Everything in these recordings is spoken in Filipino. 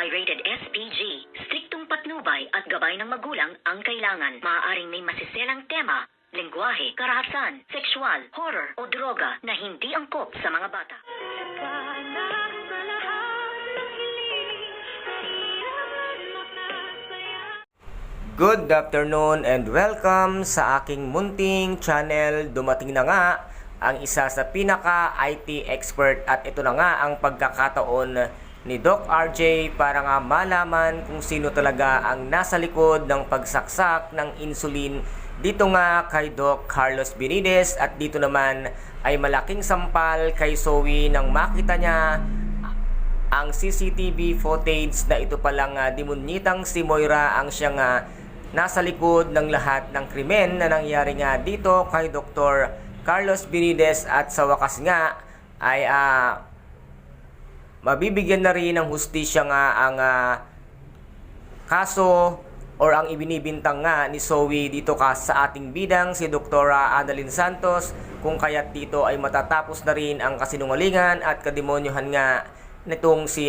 Pirated SPG. Striktong patnubay at gabay ng magulang ang kailangan. Maaaring may masiselang tema, lengguwahe, karahasan, sexual, horror o droga na hindi angkop sa mga bata. Good afternoon and welcome sa aking munting channel. Dumating na nga ang isa sa pinaka-IT expert at ito na nga ang pagkakataon ni Doc RJ para nga malaman kung sino talaga ang nasa likod ng pagsaksak ng insulin dito nga kay Doc Carlos Benitez. At dito naman ay malaking sampal kay Zoe nang makita niya ang CCTV footage na ito palang demonyitang si Moira ang siyang nasa likod ng lahat ng krimen na nangyari nga dito kay Dr. Carlos Benitez. At sa wakas nga ay mabibigyan na rin ng hustisya nga ang kaso or ang ibinibintang nga ni Zoe dito sa ating bidang si Dr. Annalyn Santos, kung kaya't dito ay matatapos na rin ang kasinungalingan at kademonyohan nga nitong si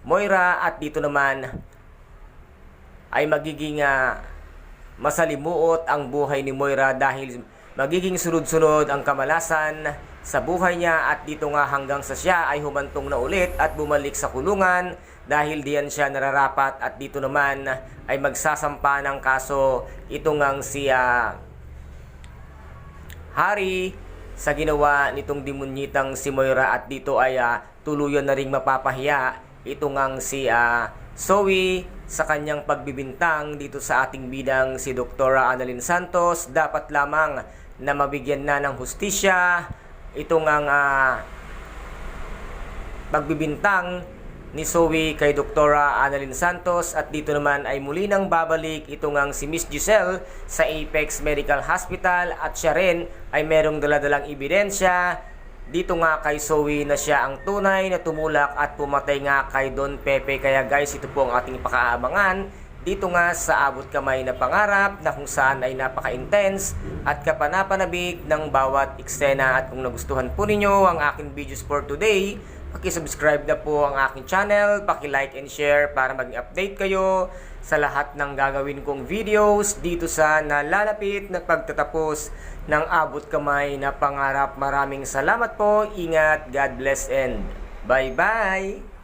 Moira. At dito naman ay magiging masalimuot ang buhay ni Moira dahil magiging sunod-sunod ang kamalasan sa buhay niya. At dito nga hanggang sa siya ay humantong na ulit at bumalik sa kulungan dahil diyan siya nararapat. At dito naman ay magsasampa ng kaso itong si Harry sa ginawa nitong demonyitang si Moira. At dito ay tuluyan na ring mapapahiya itong si Zoe sa kanyang pagbibintang dito sa ating bidang si Dr. Annalyn Santos. Dapat lamang na mabigyan na ng hustisya itong pagbibintang ni Zoe kay Dr. Annalyn Santos. At dito naman ay muli nang babalik itong si Miss Giselle sa Apex Medical Hospital at siya rin ay merong daladalang ebidensya dito nga kay Zoe na siya ang tunay na tumulak at pumatay nga kay Don Pepe. Kaya guys, ito po ang ating pakaabangan dito nga sa Abot Kamay na Pangarap na kung saan ay napaka-intense at kapanapanabik ng bawat eksena. At kung nagustuhan po ninyo ang aking videos for today, paki-subscribe na po ang aking channel, paki-like and share para maging update kayo sa lahat ng gagawin kong videos dito sa nalalapit na pagtatapos ng Abot Kamay na Pangarap. Maraming salamat po, ingat, God bless and bye-bye!